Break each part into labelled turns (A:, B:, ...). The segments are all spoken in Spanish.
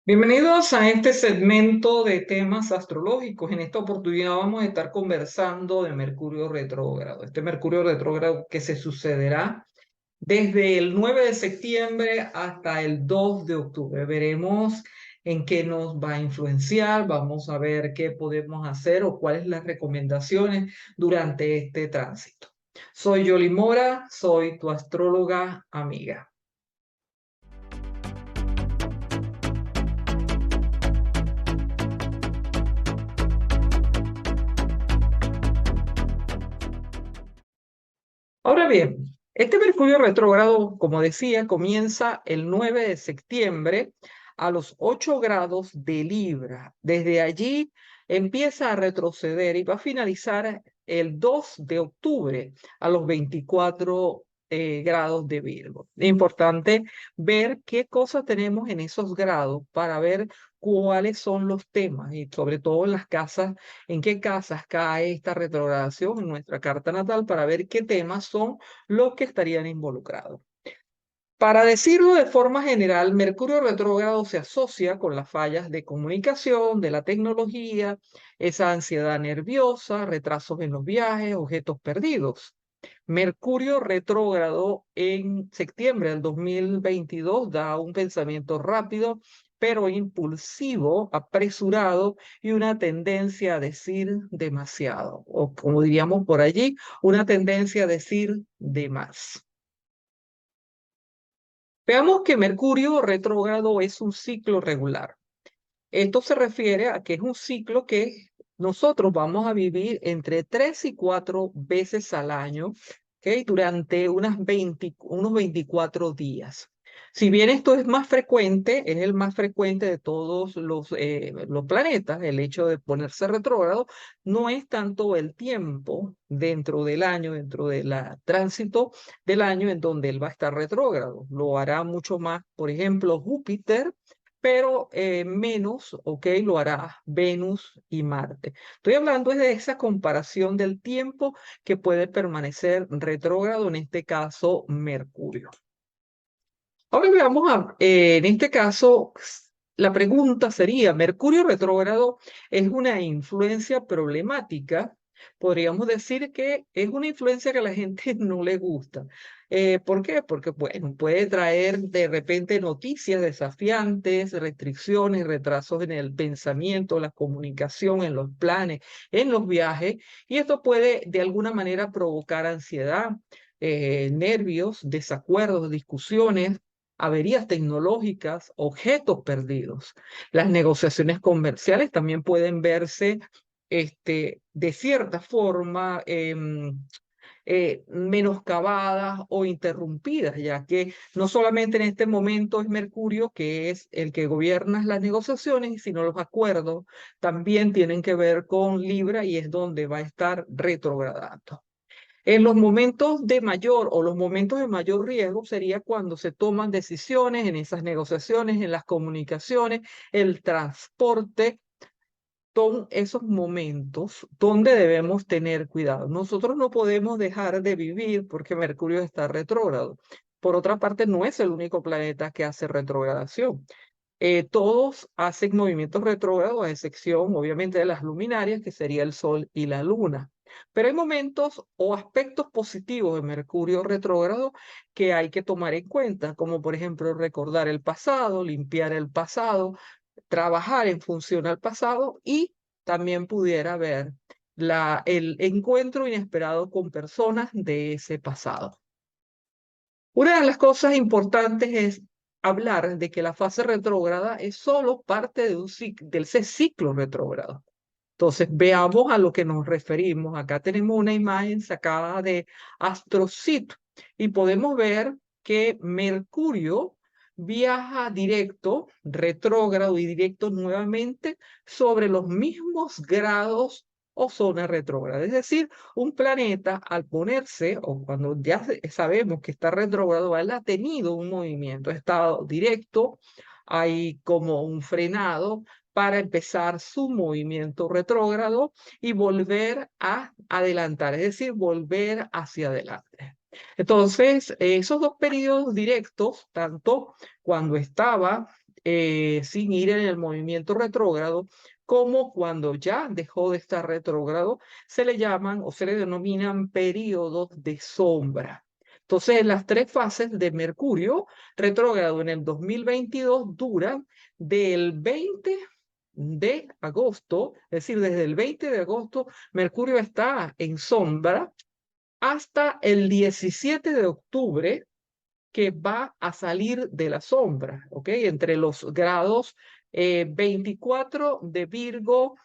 A: Bienvenidos a este segmento de temas astrológicos. En esta oportunidad vamos a estar conversando de Mercurio retrógrado. Este Mercurio retrógrado que se sucederá desde el 9 de septiembre hasta el 2 de octubre. Veremos en qué nos va a influenciar, vamos a ver qué podemos hacer o cuáles las recomendaciones durante este tránsito. Soy Yoli Mora, soy tu astróloga amiga. Ahora bien, este Mercurio retrógrado, como decía, comienza el 9 de septiembre a los 8 grados de Libra. Desde allí empieza a retroceder y va a finalizar el 2 de octubre a los 24 grados de Virgo. Es importante ver qué cosas tenemos en esos grados para ver cuáles son los temas y sobre todo en las casas, en qué casas cae esta retrogradación en nuestra carta natal para ver qué temas son los que estarían involucrados. Para decirlo de forma general, Mercurio retrógrado se asocia con las fallas de comunicación, de la tecnología, esa ansiedad nerviosa, retrasos en los viajes, objetos perdidos. Mercurio retrógrado en septiembre del 2022 da un pensamiento rápido, pero impulsivo, apresurado y una tendencia a decir demasiado, o como diríamos por allí, una tendencia a decir de más. Veamos que Mercurio retrógrado es un ciclo regular. Esto se refiere a que es un ciclo que nosotros vamos a vivir entre 3 y 4 veces al año, ¿ok? Durante unos 24 días. Si bien esto es más frecuente, es el más frecuente de todos los planetas, el hecho de ponerse retrógrado, no es tanto el tiempo dentro del año, dentro del tránsito del año en donde él va a estar retrógrado. Lo hará mucho más, por ejemplo, Júpiter, pero menos, ok, lo hará Venus y Marte. Estoy hablando de esa comparación del tiempo que puede permanecer retrógrado, en este caso Mercurio. Ahora veamos, en este caso, la pregunta sería, ¿Mercurio retrógrado es una influencia problemática? Podríamos decir que es una influencia que a la gente no le gusta. ¿Por qué? Porque bueno, puede traer de repente noticias desafiantes, restricciones, retrasos en el pensamiento, la comunicación, en los planes, en los viajes, y esto puede de alguna manera provocar ansiedad, nervios, desacuerdos, discusiones, averías tecnológicas, objetos perdidos. Las negociaciones comerciales también pueden verse de cierta forma menoscabadas o interrumpidas, ya que no solamente en este momento es Mercurio, que es el que gobierna las negociaciones, sino los acuerdos también tienen que ver con Libra y es donde va a estar retrogradando. En los momentos de mayor o los momentos de mayor riesgo sería cuando se toman decisiones en esas negociaciones, en las comunicaciones, el transporte, son esos momentos donde debemos tener cuidado. Nosotros no podemos dejar de vivir porque Mercurio está retrógrado. Por otra parte, no es el único planeta que hace retrogradación. Todos hacen movimientos retrógrados, a excepción, obviamente, de las luminarias, que sería el Sol y la Luna. Pero hay momentos o aspectos positivos de Mercurio retrógrado que hay que tomar en cuenta, como por ejemplo recordar el pasado, limpiar el pasado, trabajar en función al pasado y también pudiera haber el encuentro inesperado con personas de ese pasado. Una de las cosas importantes es hablar de que la fase retrógrada es solo parte de de ese ciclo retrógrado. Entonces, veamos a lo que nos referimos. Acá tenemos una imagen sacada de AstroSeed y podemos ver que Mercurio viaja directo, retrógrado y directo nuevamente sobre los mismos grados o zona retrógrada. Es decir, un planeta al ponerse, o cuando ya sabemos que está retrógrado, él ha tenido un movimiento, ha estado directo, hay como un frenado para empezar su movimiento retrógrado y volver a adelantar, es decir, volver hacia adelante. Entonces, esos dos periodos directos, tanto cuando estaba sin ir en el movimiento retrógrado, como cuando ya dejó de estar retrógrado, se le llaman o se le denominan periodos de sombra. Entonces, las tres fases de Mercurio retrógrado en el 2022 duran del 20 de agosto, es decir, desde el 20 de agosto, Mercurio está en sombra hasta el 17 de octubre, que va a salir de la sombra, ¿ok? Entre los grados 24 de Virgo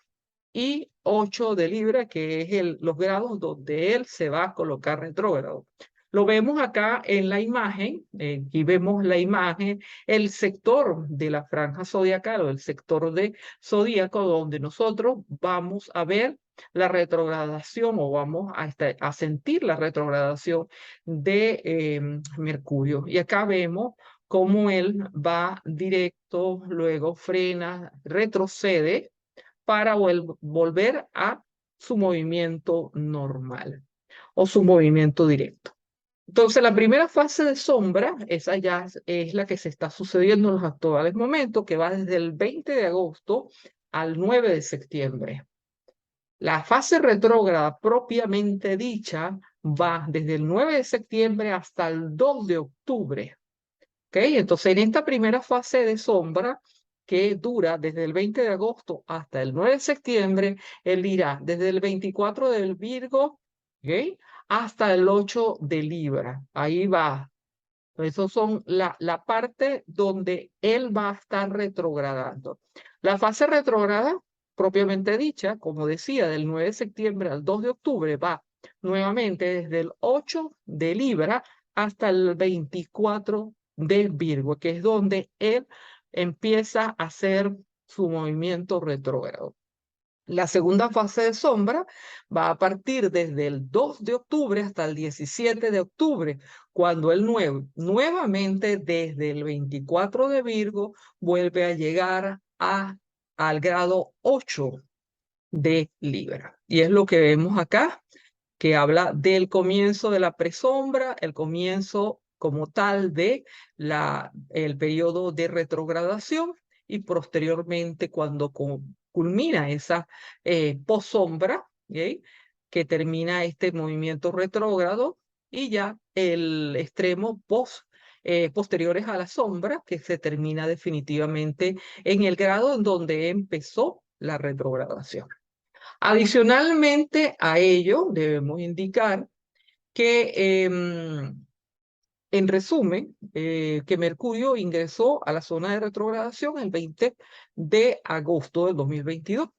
A: y 8 de Libra, que es los grados donde él se va a colocar retrógrado. Lo vemos acá en la imagen, aquí vemos la imagen, el sector de la franja zodiacal o el sector de zodíaco donde nosotros vamos a ver la retrogradación o vamos a sentir la retrogradación de Mercurio. Y acá vemos cómo él va directo, luego frena, retrocede para volver a su movimiento normal o su movimiento directo. Entonces, la primera fase de sombra, esa ya es la que se está sucediendo en los actuales momentos, que va desde el 20 de agosto al 9 de septiembre. La fase retrógrada propiamente dicha va desde el 9 de septiembre hasta el 2 de octubre. ¿Ok? Entonces, en esta primera fase de sombra, que dura desde el 20 de agosto hasta el 9 de septiembre, él irá desde el 24 del Virgo, ¿ok? Hasta el 8 de Libra. Ahí va. Eso son la parte donde él va a estar retrogradando. La fase retrograda, propiamente dicha, como decía, del 9 de septiembre al 2 de octubre, va nuevamente desde el 8 de Libra hasta el 24 de Virgo, que es donde él empieza a hacer su movimiento retrógrado. La segunda fase de sombra va a partir desde el 2 de octubre hasta el 17 de octubre, cuando el nuevamente desde el 24 de Virgo vuelve a llegar al grado 8 de Libra. Y es lo que vemos acá, que habla del comienzo de la presombra, el comienzo como tal de el periodo de retrogradación y posteriormente cuando culmina esa possombra, ¿okay? Que termina este movimiento retrógrado y ya el extremo posteriores a la sombra que se termina definitivamente en el grado en donde empezó la retrogradación. Adicionalmente a ello, debemos indicar que, en resumen, que Mercurio ingresó a la zona de retrogradación el 20 de agosto del 2022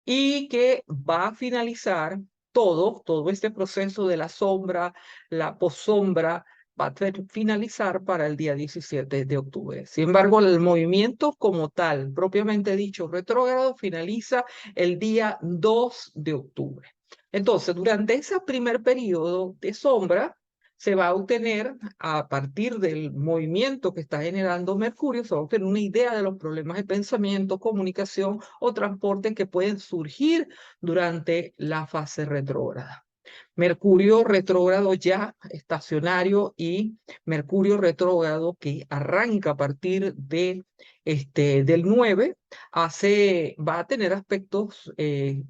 A: y que va a finalizar todo este proceso de la sombra, la possombra, va a finalizar para el día 17 de octubre. Sin embargo, el movimiento como tal, propiamente dicho, retrógrado, finaliza el día 2 de octubre. Entonces, durante ese primer periodo de sombra, se va a obtener, a partir del movimiento que está generando Mercurio, se va a obtener una idea de los problemas de pensamiento, comunicación o transporte que pueden surgir durante la fase retrógrada. Mercurio retrógrado ya estacionario y Mercurio retrógrado que arranca a partir del 9, va a tener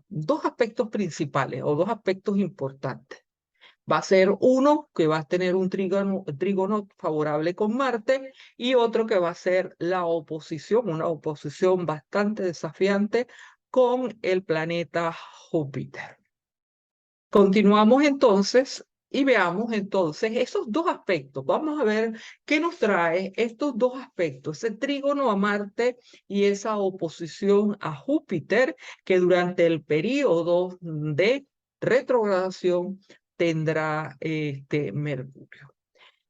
A: dos aspectos principales o dos aspectos importantes. Va a ser uno que va a tener un trígono favorable con Marte y otro que va a ser la oposición, una oposición bastante desafiante con el planeta Júpiter. Continuamos entonces y veamos entonces esos dos aspectos. Vamos a ver qué nos trae estos dos aspectos, ese trígono a Marte y esa oposición a Júpiter que durante el periodo de retrogradación tendrá Mercurio.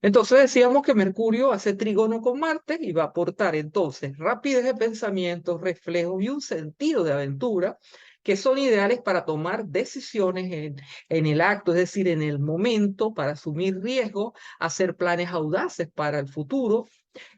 A: Entonces decíamos que Mercurio hace trígono con Marte y va a aportar entonces rapidez de pensamiento, reflejos y un sentido de aventura que son ideales para tomar decisiones en el acto, es decir, en el momento, para asumir riesgos, hacer planes audaces para el futuro.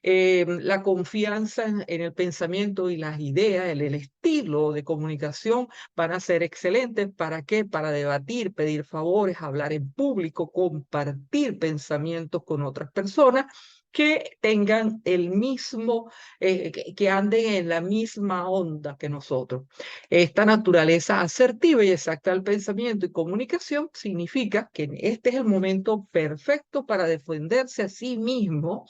A: La confianza en el pensamiento y las ideas, el estilo de comunicación van a ser excelentes. ¿Para qué? Para debatir, pedir favores, hablar en público, compartir pensamientos con otras personas que tengan el mismo, que anden en la misma onda que nosotros. Esta naturaleza asertiva y exacta del pensamiento y comunicación significa que este es el momento perfecto para defenderse a sí mismo,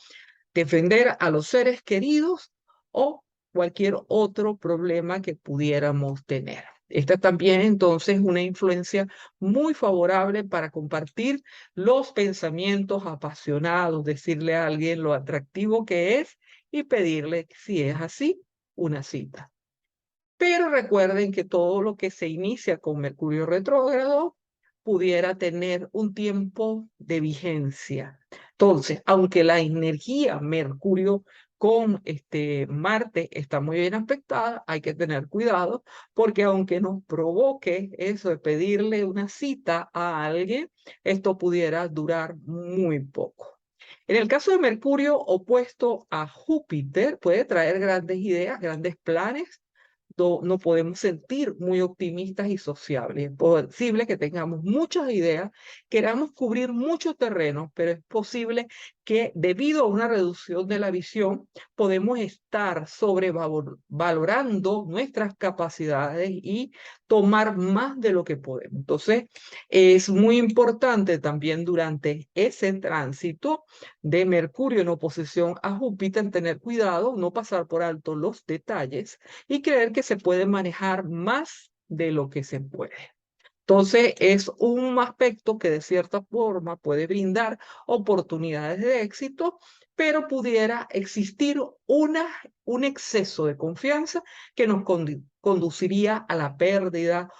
A: defender a los seres queridos o cualquier otro problema que pudiéramos tener. Esta también entonces una influencia muy favorable para compartir los pensamientos apasionados, decirle a alguien lo atractivo que es y pedirle, si es así, una cita. Pero recuerden que todo lo que se inicia con Mercurio retrógrado pudiera tener un tiempo de vigencia. Entonces, aunque la energía Mercurio con Marte está muy bien aspectada, hay que tener cuidado porque aunque nos provoque eso de pedirle una cita a alguien, esto pudiera durar muy poco. En el caso de Mercurio opuesto a Júpiter, puede traer grandes ideas, grandes planes, nos podemos sentir muy optimistas y sociables. Es posible que tengamos muchas ideas, queramos cubrir mucho terreno, pero es posible que debido a una reducción de la visión, podemos estar sobrevalorando nuestras capacidades y tomar más de lo que podemos. Entonces, es muy importante también durante ese tránsito de Mercurio en oposición a Júpiter tener cuidado, no pasar por alto los detalles y creer que se puede manejar más de lo que se puede. Entonces, es un aspecto que de cierta forma puede brindar oportunidades de éxito, pero pudiera existir un exceso de confianza que nos conduciría a la pérdida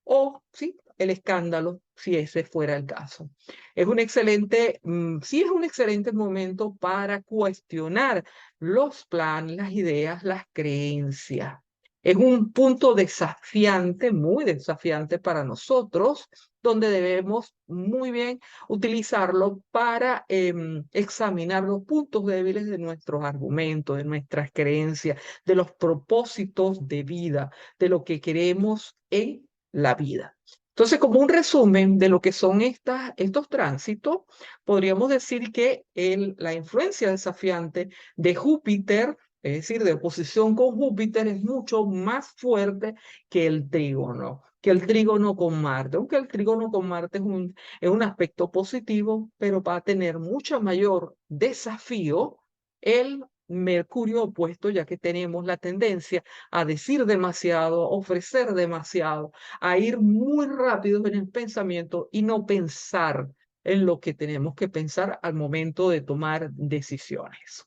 A: o sí, el escándalo, si ese fuera el caso. Sí es un excelente momento para cuestionar los planes, las ideas, las creencias. Es un punto desafiante, muy desafiante para nosotros, donde debemos muy bien utilizarlo para examinar los puntos débiles de nuestros argumentos, de nuestras creencias, de los propósitos de vida, de lo que queremos en la vida. Entonces, como un resumen de lo que son estos tránsitos, podríamos decir que la influencia desafiante de Júpiter, es decir, de oposición con Júpiter, es mucho más fuerte que el trígono con Marte. Aunque el trígono con Marte es un aspecto positivo, pero va a tener mucho mayor desafío el Mercurio opuesto, ya que tenemos la tendencia a decir demasiado, ofrecer demasiado, a ir muy rápido en el pensamiento y no pensar en lo que tenemos que pensar al momento de tomar decisiones.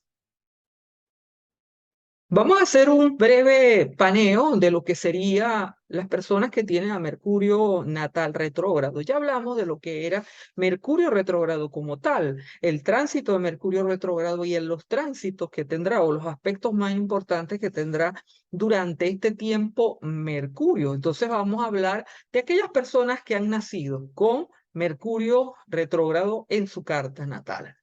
A: Vamos a hacer un breve paneo de lo que sería las personas que tienen a Mercurio natal retrógrado. Ya hablamos de lo que era Mercurio retrógrado como tal, el tránsito de Mercurio retrógrado y en los tránsitos que tendrá o los aspectos más importantes que tendrá durante este tiempo Mercurio. Entonces vamos a hablar de aquellas personas que han nacido con Mercurio retrógrado en su carta natal.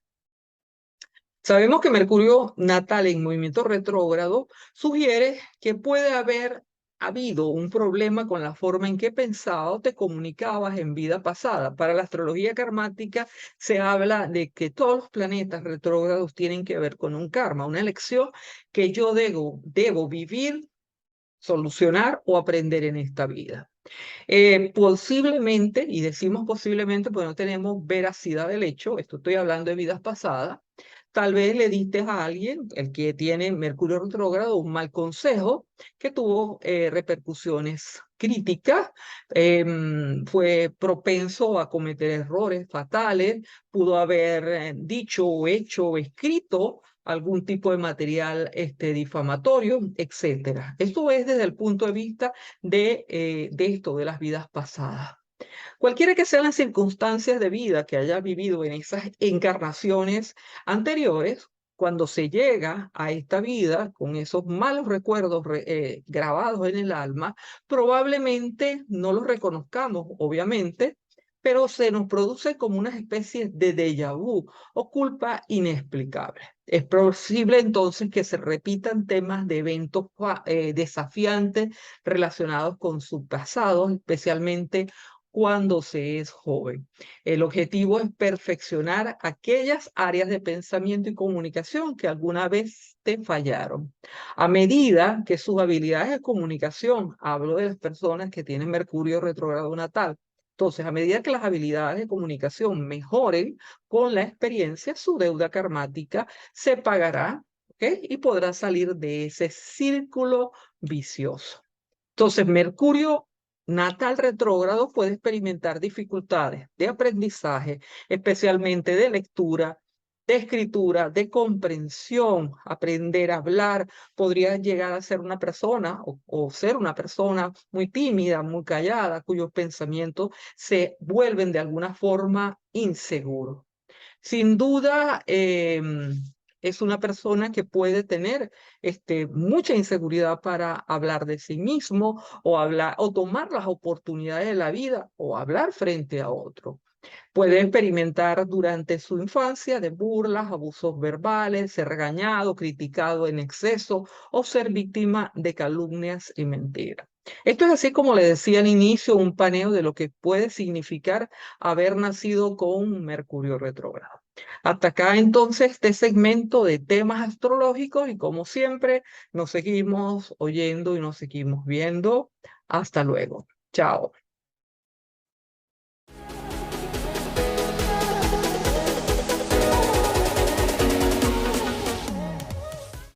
A: Sabemos que Mercurio natal en movimiento retrógrado sugiere que puede haber habido un problema con la forma en que pensabas o te comunicabas en vida pasada. Para la astrología karmática se habla de que todos los planetas retrógrados tienen que ver con un karma, una lección que yo debo vivir, solucionar o aprender en esta vida. Posiblemente, y decimos posiblemente porque no tenemos veracidad del hecho, esto estoy hablando de vidas pasadas, tal vez le diste a alguien, el que tiene Mercurio retrógrado, un mal consejo que tuvo repercusiones críticas, fue propenso a cometer errores fatales, pudo haber dicho o hecho o escrito algún tipo de material difamatorio, etcétera. Esto es desde el punto de vista de esto, de las vidas pasadas. Cualquiera que sean las circunstancias de vida que haya vivido en esas encarnaciones anteriores, cuando se llega a esta vida con esos malos recuerdos grabados en el alma, probablemente no los reconozcamos, obviamente, pero se nos produce como una especie de déjà vu o culpa inexplicable. Es posible entonces que se repitan temas de eventos desafiantes relacionados con su pasado, especialmente cuando se es joven. El objetivo es perfeccionar aquellas áreas de pensamiento y comunicación que alguna vez te fallaron. A medida que sus habilidades de comunicación, hablo de las personas que tienen Mercurio retrógrado natal, entonces, a medida que las habilidades de comunicación mejoren con la experiencia, su deuda karmática se pagará, ¿ok? Y podrá salir de ese círculo vicioso. Entonces, Mercurio natal retrógrado puede experimentar dificultades de aprendizaje, especialmente de lectura, de escritura, de comprensión, aprender a hablar. Podría llegar a ser una persona o ser una persona muy tímida, muy callada, cuyos pensamientos se vuelven de alguna forma inseguros. Sin duda, es una persona que puede tener mucha inseguridad para hablar de sí mismo o hablar o tomar las oportunidades de la vida o hablar frente a otro. Puede experimentar durante su infancia de burlas, abusos verbales, ser regañado, criticado en exceso o ser víctima de calumnias y mentiras. Esto es así como le decía al inicio, un paneo de lo que puede significar haber nacido con Mercurio retrógrado. Hasta acá entonces este segmento de temas astrológicos y como siempre nos seguimos oyendo y nos seguimos viendo. Hasta luego. Chao.